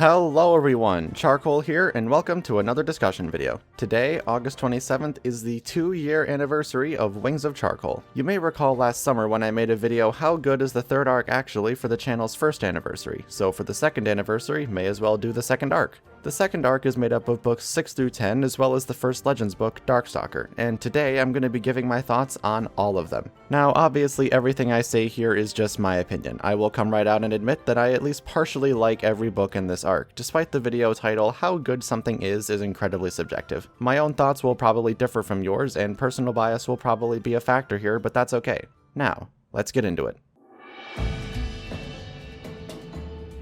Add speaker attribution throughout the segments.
Speaker 1: Hello everyone, Charcoal here, and welcome to another discussion video. Today, August 27th, is the 2-year anniversary of Wings of Charcoal. You may recall last summer when I made a video how good is the third arc actually for the channel's first anniversary, so for the second anniversary, may as well do the second arc. The second arc is made up of books 6 through 10, as well as the first Legends book, Darkstalker, and today I'm going to be giving my thoughts on all of them. Now, obviously everything I say here is just my opinion. I will come right out and admit that I at least partially like every book in this arc. Despite the video title, how good something is incredibly subjective. My own thoughts will probably differ from yours, and personal bias will probably be a factor here, but that's okay. Now, let's get into it.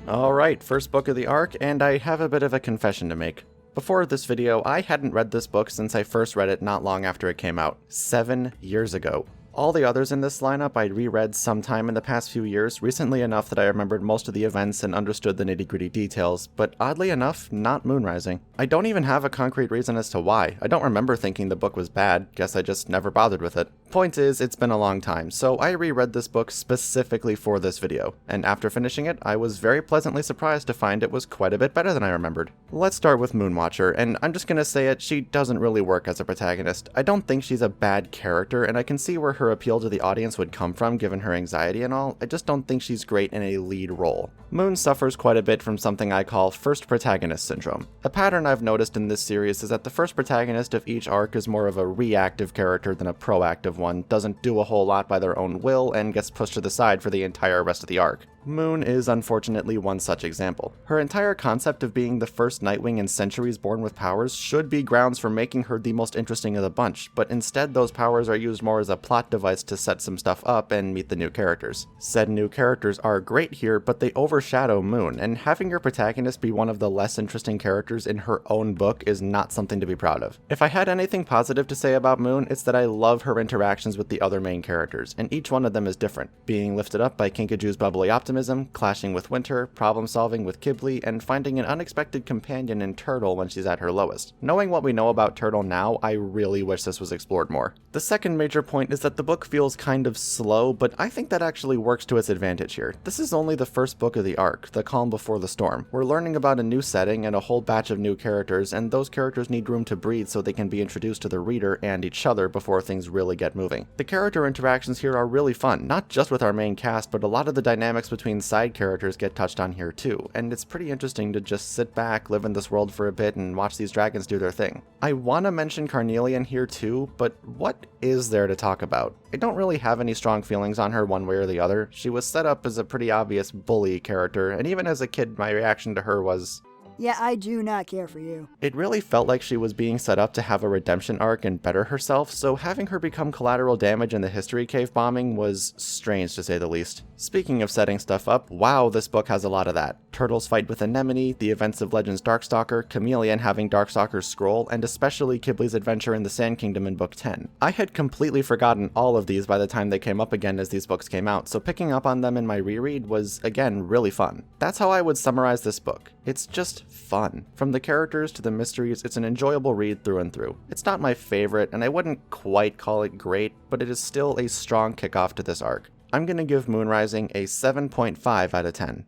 Speaker 1: Alright, first book of the arc, and I have a bit of a confession to make. Before this video, I hadn't read this book since I first read it not long after it came out, 7 years ago. All the others in this lineup I'd reread sometime in the past few years, recently enough that I remembered most of the events and understood the nitty-gritty details, but oddly enough, not Moonrising. I don't even have a concrete reason as to why. I don't remember thinking the book was bad, guess I just never bothered with it. Point is, it's been a long time, so I reread this book specifically for this video, and after finishing it, I was very pleasantly surprised to find it was quite a bit better than I remembered. Let's start with Moonwatcher, and I'm just gonna say it, she doesn't really work as a protagonist. I don't think she's a bad character, and I can see where her appeal to the audience would come from given her anxiety and all. I just don't think she's great in a lead role. Moon suffers quite a bit from something I call first protagonist syndrome. A pattern I've noticed in this series is that the first protagonist of each arc is more of a reactive character than a proactive one, doesn't do a whole lot by their own will, and gets pushed to the side for the entire rest of the arc. Moon is unfortunately one such example. Her entire concept of being the first Nightwing in centuries born with powers should be grounds for making her the most interesting of the bunch, but instead those powers are used more as a plot device to set some stuff up and meet the new characters. Said new characters are great here, but they overshadow Moon, and having your protagonist be one of the less interesting characters in her own book is not something to be proud of. If I had anything positive to say about Moon, it's that I love her interactions with the other main characters, and each one of them is different, being lifted up by Kinkaju's bubbly optimism, clashing with Winter, problem-solving with Kibli, and finding an unexpected companion in Turtle when she's at her lowest. Knowing what we know about Turtle now, I really wish this was explored more. The second major point is that the book feels kind of slow, but I think that actually works to its advantage here. This is only the first book of the arc, The Calm Before the Storm. We're learning about a new setting and a whole batch of new characters, and those characters need room to breathe so they can be introduced to the reader and each other before things really get moving. The character interactions here are really fun, not just with our main cast, but a lot of the dynamics between side characters get touched on here too, and it's pretty interesting to just sit back, live in this world for a bit, and watch these dragons do their thing. I want to mention Carnelian here too, but what is there to talk about? I don't really have any strong feelings on her one way or the other. She was set up as a pretty obvious bully character, and even as a kid my reaction to her was,
Speaker 2: "Yeah, I do not care for you."
Speaker 1: It really felt like she was being set up to have a redemption arc and better herself, so having her become collateral damage in the History Cave bombing was strange to say the least. Speaking of setting stuff up, wow, this book has a lot of that. Turtle's fight with Anemone, the events of Legends Darkstalker, Chameleon having Darkstalker's scroll, and especially Kibli's adventure in the Sand Kingdom in Book 10. I had completely forgotten all of these by the time they came up again as these books came out, so picking up on them in my reread was, again, really fun. That's how I would summarize this book. It's just fun. From the characters to the mysteries, it's an enjoyable read through and through. It's not my favorite, and I wouldn't quite call it great, but it is still a strong kickoff to this arc. I'm gonna give Moonrising a 7.5 out of 10.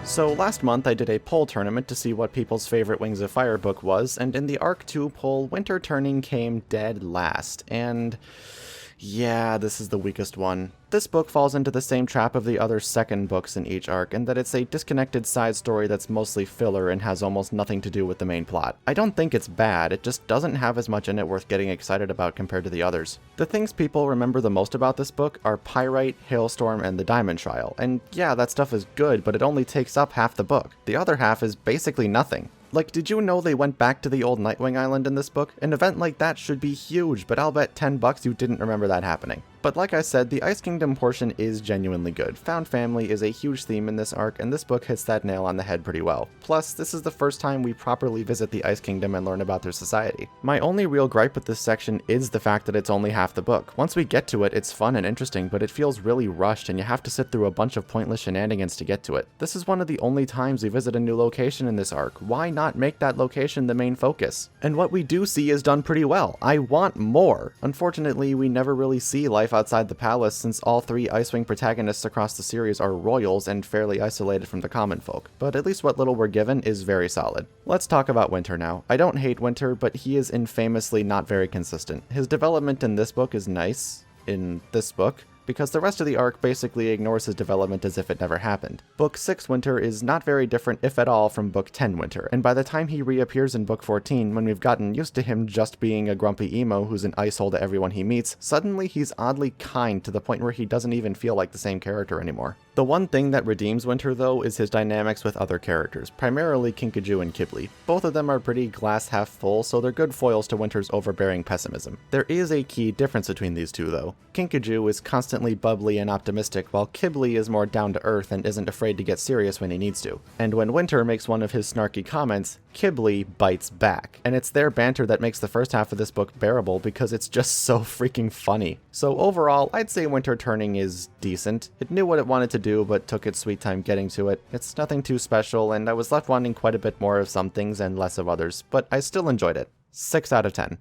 Speaker 1: So last month I did a poll tournament to see what people's favorite Wings of Fire book was, and in the Arc 2 poll, Winter Turning came dead last, and yeah, this is the weakest one. This book falls into the same trap of the other second books in each arc, in that it's a disconnected side story that's mostly filler and has almost nothing to do with the main plot. I don't think it's bad, it just doesn't have as much in it worth getting excited about compared to the others. The things people remember the most about this book are Pyrite, Hailstorm, and the Diamond Trial, and yeah, that stuff is good, but it only takes up half the book. The other half is basically nothing. Like, did you know they went back to the old Nightwing Island in this book? An event like that should be huge, but I'll bet $10 you didn't remember that happening. But like I said, the Ice Kingdom portion is genuinely good. Found family is a huge theme in this arc, and this book hits that nail on the head pretty well. Plus, this is the first time we properly visit the Ice Kingdom and learn about their society. My only real gripe with this section is the fact that it's only half the book. Once we get to it, it's fun and interesting, but it feels really rushed, and you have to sit through a bunch of pointless shenanigans to get to it. This is one of the only times we visit a new location in this arc. Why not make that location the main focus? And what we do see is done pretty well. I want more. Unfortunately, we never really see life life outside the palace since all 3 Icewing protagonists across the series are royals and fairly isolated from the common folk, but at least what little we're given is very solid. Let's talk about Winter now. I don't hate Winter, but he is infamously not very consistent. His development in this book is nice, because the rest of the arc basically ignores his development as if it never happened. Book 6 Winter is not very different, if at all, from Book 10 Winter, and by the time he reappears in Book 14, when we've gotten used to him just being a grumpy emo who's an icehole to everyone he meets, suddenly he's oddly kind to the point where he doesn't even feel like the same character anymore. The one thing that redeems Winter, though, is his dynamics with other characters, primarily Kinkajou and Kibli. Both of them are pretty glass half full, so they're good foils to Winter's overbearing pessimism. There is a key difference between these two, though. Kinkajou is constantly bubbly and optimistic, while Kibli is more down-to-earth and isn't afraid to get serious when he needs to. And when Winter makes one of his snarky comments, Kibli bites back. And it's their banter that makes the first half of this book bearable because it's just so freaking funny. So overall, I'd say Winter Turning is decent. It knew what it wanted to do, but took its sweet time getting to it. It's nothing too special, and I was left wanting quite a bit more of some things and less of others, but I still enjoyed it. 6 out of 10.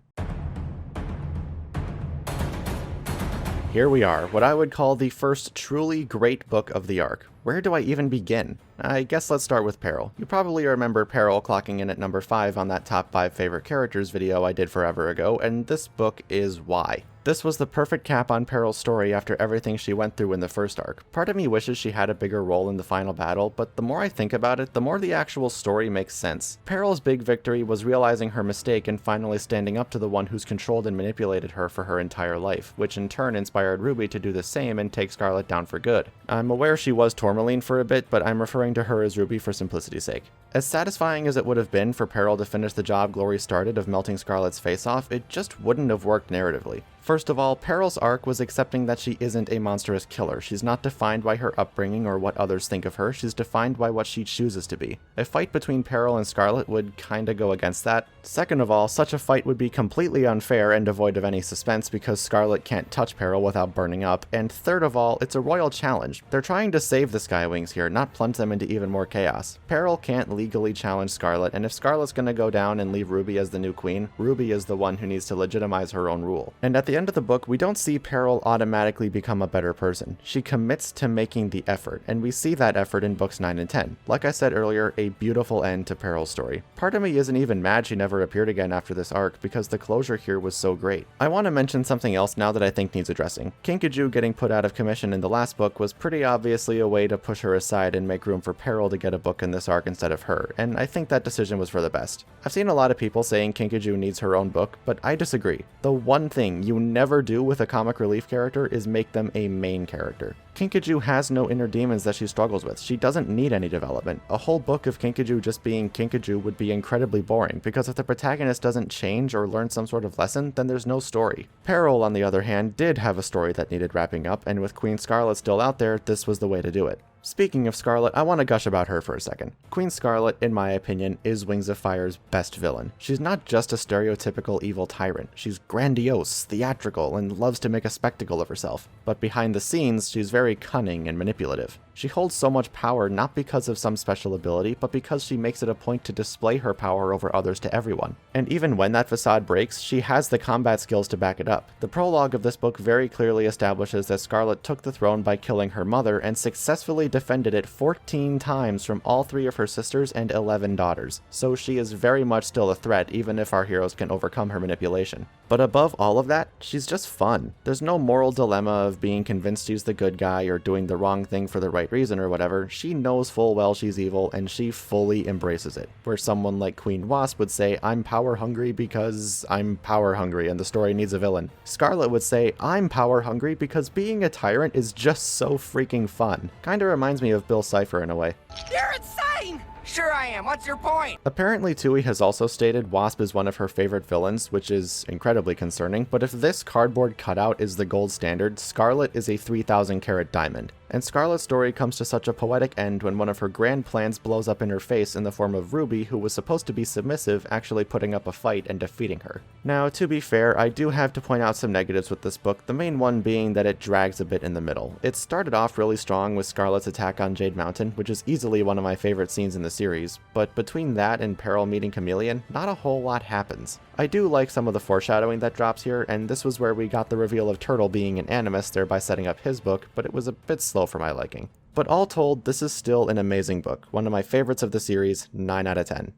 Speaker 1: Here we are, what I would call the first truly great book of the arc. Where do I even begin? I guess let's start with Peril. You probably remember Peril clocking in at number 5 on that top 5 favorite characters video I did forever ago, and this book is why. This was the perfect cap on Peril's story after everything she went through in the first arc. Part of me wishes she had a bigger role in the final battle, but the more I think about it, the more the actual story makes sense. Peril's big victory was realizing her mistake and finally standing up to the one who's controlled and manipulated her for her entire life, which in turn inspired Ruby to do the same and take Scarlet down for good. I'm aware she was Tourmaline for a bit, but I'm referring to her as Ruby for simplicity's sake. As satisfying as it would have been for Peril to finish the job Glory started of melting Scarlet's face off, it just wouldn't have worked narratively. First of all, Peril's arc was accepting that she isn't a monstrous killer. She's not defined by her upbringing or what others think of her, she's defined by what she chooses to be. A fight between Peril and Scarlet would kinda go against that. Second of all, such a fight would be completely unfair and devoid of any suspense because Scarlet can't touch Peril without burning up. And third of all, it's a royal challenge. They're trying to save the Skywings here, not plunge them into even more chaos. Peril can't legally challenge Scarlet, and if Scarlet's gonna go down and leave Ruby as the new queen, Ruby is the one who needs to legitimize her own rule. And at the end of the book, we don't see Peril automatically become a better person. She commits to making the effort, and we see that effort in books 9 and 10. Like I said earlier, a beautiful end to Peril's story. Part of me isn't even mad she never appeared again after this arc, because the closure here was so great. I want to mention something else now that I think needs addressing. Kinkajou getting put out of commission in the last book was pretty obviously a way to push her aside and make room for Peril to get a book in this arc instead of her, and I think that decision was for the best. I've seen a lot of people saying Kinkajou needs her own book, but I disagree. The one thing you never do with a comic relief character is make them a main character. Kinkajou has no inner demons that she struggles with. She doesn't need any development. A whole book of Kinkajou just being Kinkajou would be incredibly boring, because if the protagonist doesn't change or learn some sort of lesson, then there's no story. Peril, on the other hand, did have a story that needed wrapping up, and with Queen Scarlet still out there, this was the way to do it. Speaking of Scarlet, I want to gush about her for a second. Queen Scarlet, in my opinion, is Wings of Fire's best villain. She's not just a stereotypical evil tyrant. She's grandiose, theatrical, and loves to make a spectacle of herself. But behind the scenes, she's very cunning and manipulative. She holds so much power not because of some special ability, but because she makes it a point to display her power over others to everyone. And even when that facade breaks, she has the combat skills to back it up. The prologue of this book very clearly establishes that Scarlet took the throne by killing her mother and successfully defended it 14 times from all 3 of her sisters and 11 daughters. So she is very much still a threat, even if our heroes can overcome her manipulation. But above all of that, she's just fun. There's no moral dilemma of being convinced she's the good guy or doing the wrong thing for the right reason or whatever. She knows full well she's evil, and she fully embraces it. Where someone like Queen Wasp would say, I'm power hungry because I'm power hungry and the story needs a villain. Scarlet would say, I'm power hungry because being a tyrant is just so freaking fun. Kinda reminds me of Bill Cipher in a way.
Speaker 3: You're insane! Sure I am, what's your point?
Speaker 1: Apparently Tui has also stated Wasp is one of her favorite villains, which is incredibly concerning, but if this cardboard cutout is the gold standard, Scarlet is a 3,000 carat diamond. And Scarlet's story comes to such a poetic end when one of her grand plans blows up in her face in the form of Ruby, who was supposed to be submissive, actually putting up a fight and defeating her. Now, to be fair, I do have to point out some negatives with this book, the main one being that it drags a bit in the middle. It started off really strong with Scarlet's attack on Jade Mountain, which is easily one of my favorite scenes in the series, but between that and Peril meeting Chameleon, not a whole lot happens. I do like some of the foreshadowing that drops here, and this was where we got the reveal of Turtle being an animus, thereby setting up his book, but it was a bit slow for my liking. But all told, this is still an amazing book, one of my favorites of the series, 9 out of 10.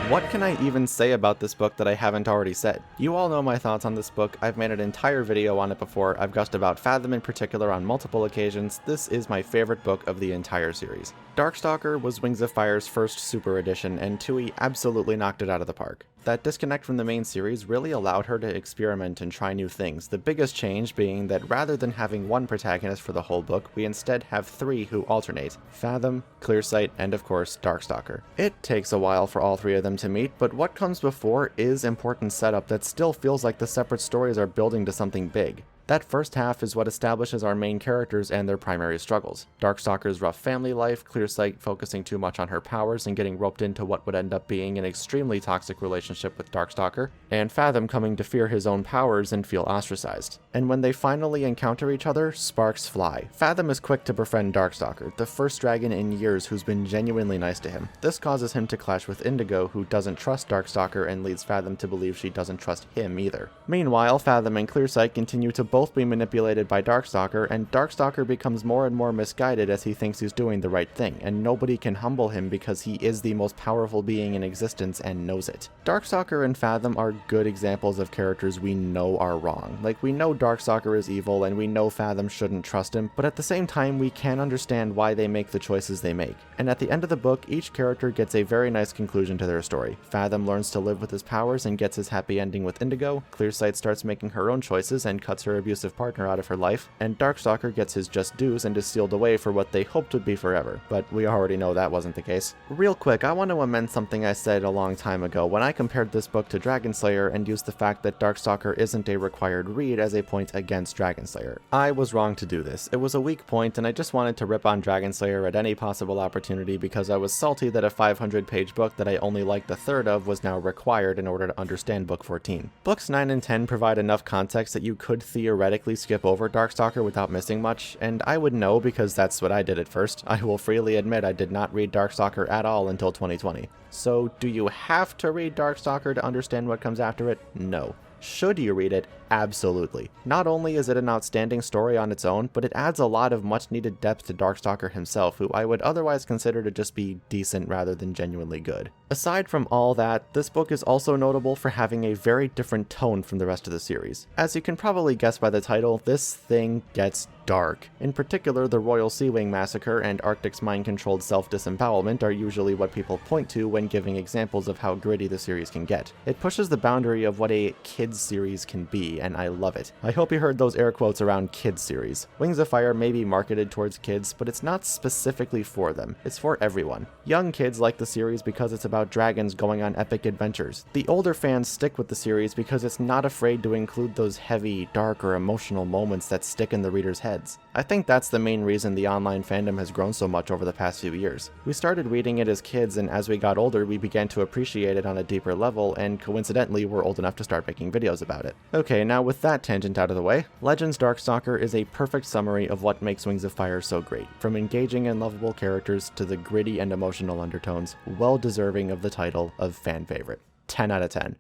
Speaker 1: What can I even say about this book that I haven't already said? You all know my thoughts on this book, I've made an entire video on it before, I've gushed about Fathom in particular on multiple occasions. This is my favorite book of the entire series. Darkstalker was Wings of Fire's first super edition, and Tui absolutely knocked it out of the park. That disconnect from the main series really allowed her to experiment and try new things, the biggest change being that rather than having one protagonist for the whole book, we instead have 3 who alternate: Fathom, Clearsight, and of course, Darkstalker. It takes a while for all 3 of them to meet, but what comes before is important setup that still feels like the separate stories are building to something big. That first half is what establishes our main characters and their primary struggles. Darkstalker's rough family life, Clearsight focusing too much on her powers and getting roped into what would end up being an extremely toxic relationship with Darkstalker, and Fathom coming to fear his own powers and feel ostracized. And when they finally encounter each other, sparks fly. Fathom is quick to befriend Darkstalker, the first dragon in years who's been genuinely nice to him. This causes him to clash with Indigo, who doesn't trust Darkstalker and leads Fathom to believe she doesn't trust him either. Meanwhile, Fathom and Clearsight continue to both be manipulated by Darkstalker, and Darkstalker becomes more and more misguided as he thinks he's doing the right thing, and nobody can humble him because he is the most powerful being in existence and knows it. Darkstalker and Fathom are good examples of characters we know are wrong. Like, we know Darkstalker is evil, and we know Fathom shouldn't trust him, but at the same time we can understand why they make the choices they make. And at the end of the book, each character gets a very nice conclusion to their story. Fathom learns to live with his powers and gets his happy ending with Indigo, Clearsight starts making her own choices and cuts her abusive partner out of her life, and Darkstalker gets his just dues and is sealed away for what they hoped would be forever, but we already know that wasn't the case. Real quick, I want to amend something I said a long time ago when I compared this book to Dragonslayer and used the fact that Darkstalker isn't a required read as a point against Dragonslayer. I was wrong to do this. It was a weak point, and I just wanted to rip on Dragonslayer at any possible opportunity because I was salty that a 500-page book that I only liked a third of was now required in order to understand Book 14. Books 9 and 10 provide enough context that you could theoretically skip over Darkstalker without missing much, and I would know because that's what I did at first. I will freely admit I did not read Darkstalker at all until 2020. So, do you have to read Darkstalker to understand what comes after it? No. Should you read it? Absolutely. Not only is it an outstanding story on its own, but it adds a lot of much needed depth to Darkstalker himself, who I would otherwise consider to just be decent rather than genuinely good. Aside from all that, this book is also notable for having a very different tone from the rest of the series. As you can probably guess by the title, this thing gets dark. In particular, the Royal Seawing Massacre and Arctic's mind-controlled self-disembowelment are usually what people point to when giving examples of how gritty the series can get. It pushes the boundary of what a kids series can be, and I love it. I hope you heard those air quotes around kids series. Wings of Fire may be marketed towards kids, but it's not specifically for them. It's for everyone. Young kids like the series because it's about dragons going on epic adventures. The older fans stick with the series because it's not afraid to include those heavy, dark, or emotional moments that stick in the reader's head. I think that's the main reason the online fandom has grown so much over the past few years. We started reading it as kids, and as we got older we began to appreciate it on a deeper level, and coincidentally we're old enough to start making videos about it. Okay, now with that tangent out of the way, Legends Darkstalker is a perfect summary of what makes Wings of Fire so great. From engaging and lovable characters to the gritty and emotional undertones, well deserving of the title of fan favorite. 10 out of 10.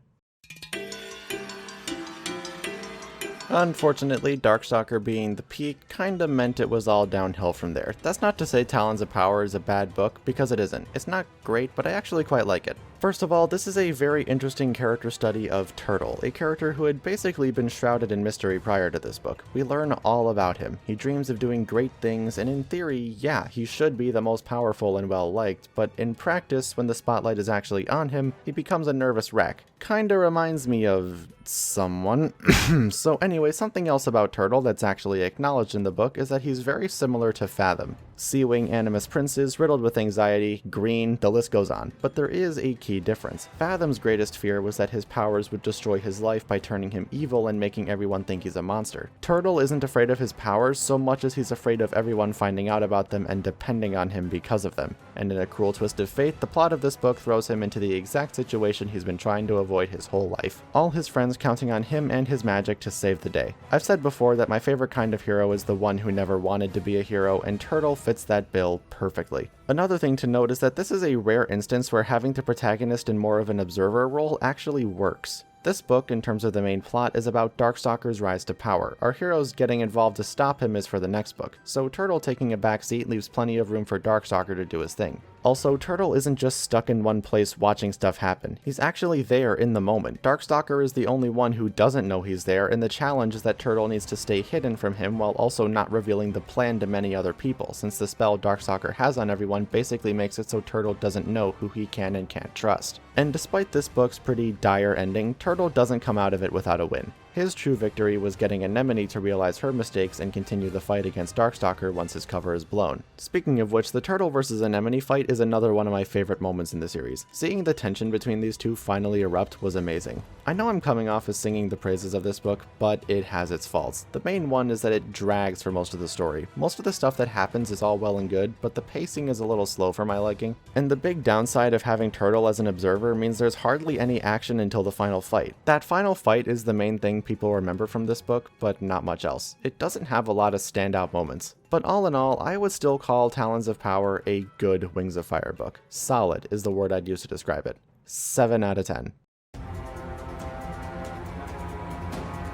Speaker 1: Unfortunately, Darkstalker being the peak kinda meant it was all downhill from there. That's not to say Talons of Power is a bad book, because it isn't. It's not great, but I actually quite like it. First of all, this is a very interesting character study of Turtle, a character who had basically been shrouded in mystery prior to this book. We learn all about him. He dreams of doing great things, and in theory, yeah, he should be the most powerful and well-liked, but in practice, when the spotlight is actually on him, he becomes a nervous wreck. Kinda reminds me of someone. So anyway, something else about Turtle that's actually acknowledged in the book is that he's very similar to Fathom. Sea-Wing animus princes riddled with anxiety, green, the list goes on. But there is a key difference. Fathom's greatest fear was that his powers would destroy his life by turning him evil and making everyone think he's a monster. Turtle isn't afraid of his powers so much as he's afraid of everyone finding out about them and depending on him because of them. And in a cruel twist of fate, the plot of this book throws him into the exact situation he's been trying to avoid his whole life. All his friends counting on him and his magic to save the day. I've said before that my favorite kind of hero is the one who never wanted to be a hero, and Turtle fits that bill perfectly. Another thing to note is that this is a rare instance where having the protagonist in more of an observer role actually works. This book, in terms of the main plot, is about Darkstalker's rise to power. Our heroes getting involved to stop him is for the next book, so Turtle taking a backseat leaves plenty of room for Darkstalker to do his thing. Also, Turtle isn't just stuck in one place watching stuff happen. He's actually there in the moment. Darkstalker is the only one who doesn't know he's there, and the challenge is that Turtle needs to stay hidden from him while also not revealing the plan to many other people, since the spell Darkstalker has on everyone basically makes it so Turtle doesn't know who he can and can't trust. And despite this book's pretty dire ending, Turtle doesn't come out of it without a win. His true victory was getting Anemone to realize her mistakes and continue the fight against Darkstalker once his cover is blown. Speaking of which, the Turtle vs Anemone fight is another one of my favorite moments in the series. Seeing the tension between these two finally erupt was amazing. I know I'm coming off as singing the praises of this book, but it has its faults. The main one is that it drags for most of the story. Most of the stuff that happens is all well and good, but the pacing is a little slow for my liking. And the big downside of having Turtle as an observer means there's hardly any action until the final fight. That final fight is the main thing people remember from this book, but not much else. It doesn't have a lot of standout moments. But all in all, I would still call Talons of Power a good Wings of Fire book. Solid is the word I'd use to describe it. 7 out of 10.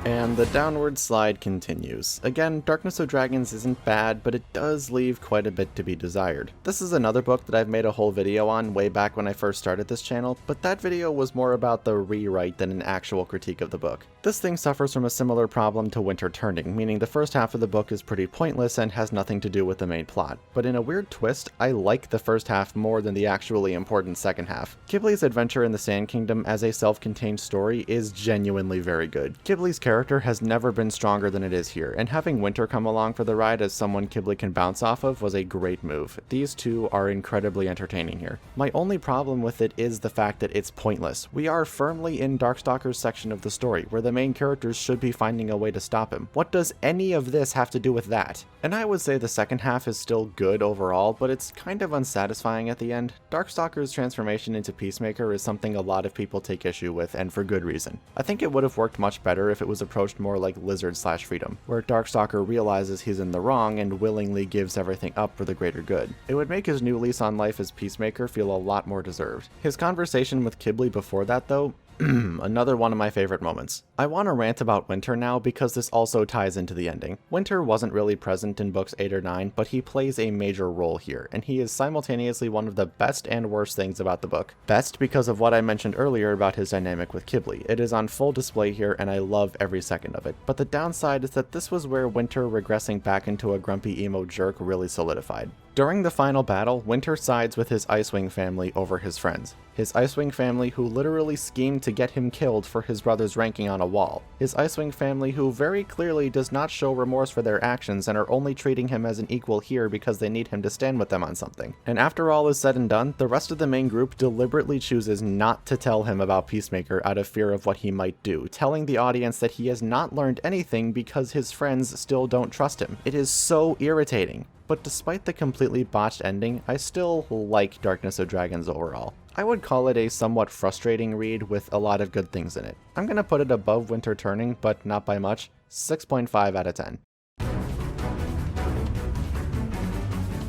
Speaker 1: And the downward slide continues. Again, Darkness of Dragons isn't bad, but it does leave quite a bit to be desired. This is another book that I've made a whole video on way back when I first started this channel, but that video was more about the rewrite than an actual critique of the book. This thing suffers from a similar problem to Winter Turning, meaning the first half of the book is pretty pointless and has nothing to do with the main plot. But in a weird twist, I like the first half more than the actually important second half. Ghibli's adventure in the Sand Kingdom as a self-contained story is genuinely very good. Ghibli's character has never been stronger than it is here, and having Winter come along for the ride as someone Ghibli can bounce off of was a great move. These two are incredibly entertaining here. My only problem with it is the fact that it's pointless. We are firmly in Darkstalker's section of the story, where the main characters should be finding a way to stop him. What does any of this have to do with that? And I would say the second half is still good overall, but it's kind of unsatisfying at the end. Darkstalker's transformation into Peacemaker is something a lot of people take issue with, and for good reason. I think it would have worked much better if it was approached more like Lizard/Freedom, where Darkstalker realizes he's in the wrong and willingly gives everything up for the greater good. It would make his new lease on life as Peacemaker feel a lot more deserved. His conversation with Ghibli before that, though, another one of my favorite moments. I want to rant about Winter now because this also ties into the ending. Winter wasn't really present in books 8 or 9, but he plays a major role here, and he is simultaneously one of the best and worst things about the book. Best because of what I mentioned earlier about his dynamic with Ghibli. It is on full display here and I love every second of it. But the downside is that this was where Winter regressing back into a grumpy emo jerk really solidified. During the final battle, Winter sides with his Icewing family over his friends. His Icewing family who literally schemed to get him killed for his brother's ranking on a wall. His Icewing family who very clearly does not show remorse for their actions and are only treating him as an equal here because they need him to stand with them on something. And after all is said and done, the rest of the main group deliberately chooses not to tell him about Peacemaker out of fear of what he might do, telling the audience that he has not learned anything because his friends still don't trust him. It is so irritating. But despite the completely botched ending, I still like Darkness of Dragons overall. I would call it a somewhat frustrating read with a lot of good things in it. I'm gonna put it above Winter Turning, but not by much. 6.5 out of 10.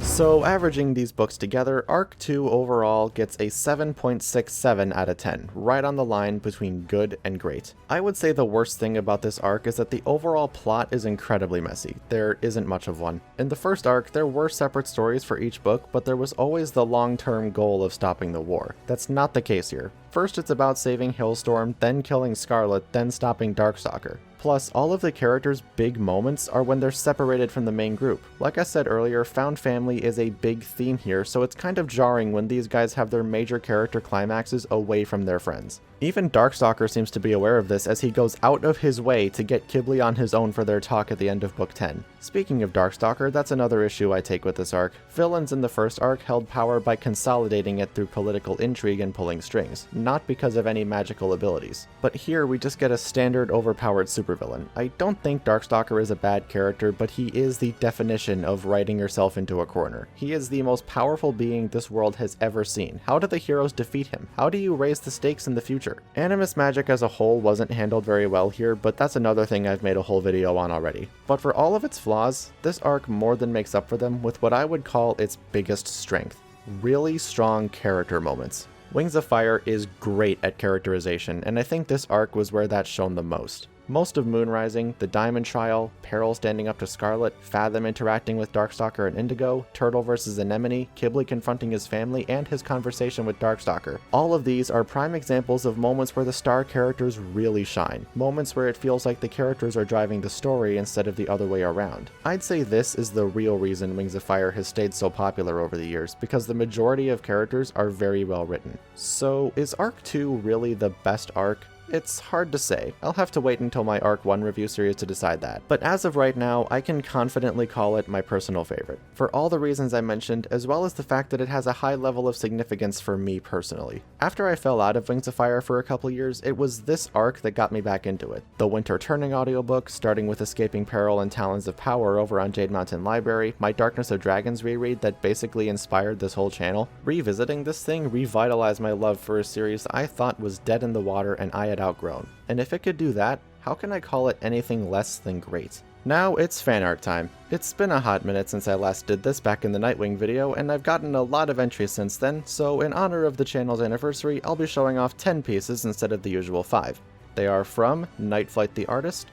Speaker 1: So averaging these books together, Arc 2 overall gets a 7.67 out of 10, right on the line between good and great. I would say the worst thing about this arc is that the overall plot is incredibly messy. There isn't much of one. In the first arc, there were separate stories for each book, but there was always the long-term goal of stopping the war. That's not the case here. First it's about saving Hailstorm, then killing Scarlet, then stopping Darkstalker. Plus, all of the characters' big moments are when they're separated from the main group. Like I said earlier, found family is a big theme here, so it's kind of jarring when these guys have their major character climaxes away from their friends. Even Darkstalker seems to be aware of this as he goes out of his way to get Kibli on his own for their talk at the end of Book 10. Speaking of Darkstalker, that's another issue I take with this arc. Villains in the first arc held power by consolidating it through political intrigue and pulling strings, not because of any magical abilities. But here we just get a standard overpowered supervillain. I don't think Darkstalker is a bad character, but he is the definition of writing yourself into a corner. He is the most powerful being this world has ever seen. How do the heroes defeat him? How do you raise the stakes in the future? Animus magic as a whole wasn't handled very well here, but that's another thing I've made a whole video on already. But for all of its flaws, this arc more than makes up for them with what I would call its biggest strength. Really strong character moments. Wings of Fire is great at characterization, and I think this arc was where that's shown the most. Most of Moonrising, the Diamond Trial, Peril standing up to Scarlet, Fathom interacting with Darkstalker and Indigo, Turtle versus Anemone, Kibli confronting his family, and his conversation with Darkstalker. All of these are prime examples of moments where the star characters really shine. Moments where it feels like the characters are driving the story instead of the other way around. I'd say this is the real reason Wings of Fire has stayed so popular over the years, because the majority of characters are very well written. So is Arc 2 really the best arc? It's hard to say. I'll have to wait until my Arc 1 review series to decide that. But as of right now, I can confidently call it my personal favorite. For all the reasons I mentioned, as well as the fact that it has a high level of significance for me personally. After I fell out of Wings of Fire for a couple years, it was this arc that got me back into it. The Winter Turning audiobook, starting with Escaping Peril and Talons of Power over on Jade Mountain Library, my Darkness of Dragons reread that basically inspired this whole channel. Revisiting this thing revitalized my love for a series I thought was dead in the water and I had outgrown. And if it could do that, how can I call it anything less than great? Now it's fan art time. It's been a hot minute since I last did this back in the Nightwing video, and I've gotten a lot of entries since then, so in honor of the channel's anniversary, I'll be showing off 10 pieces instead of the usual 5. They are from Nightflight the Artist,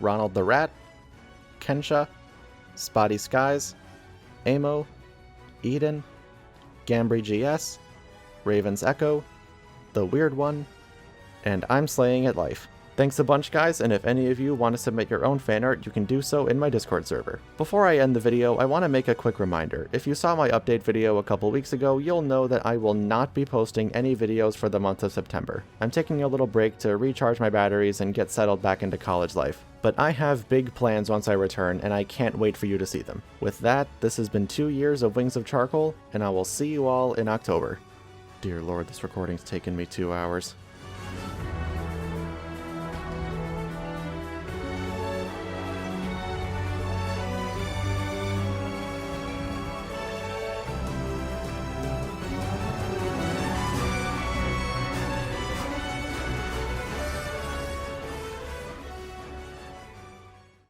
Speaker 1: Ronald the Rat, Kensha, Spotty Skies, Amo, Eden, Gambry GS, Raven's Echo, The Weird One, and I'm slaying at life. Thanks a bunch guys, and if any of you want to submit your own fan art, you can do so in my Discord server. Before I end the video, I want to make a quick reminder. If you saw my update video a couple weeks ago, you'll know that I will not be posting any videos for the month of September. I'm taking a little break to recharge my batteries and get settled back into college life. But I have big plans once I return, and I can't wait for you to see them. With that, this has been 2 years of Wings of Charcoal, and I will see you all in October. Dear Lord, this recording's taken me 2 hours.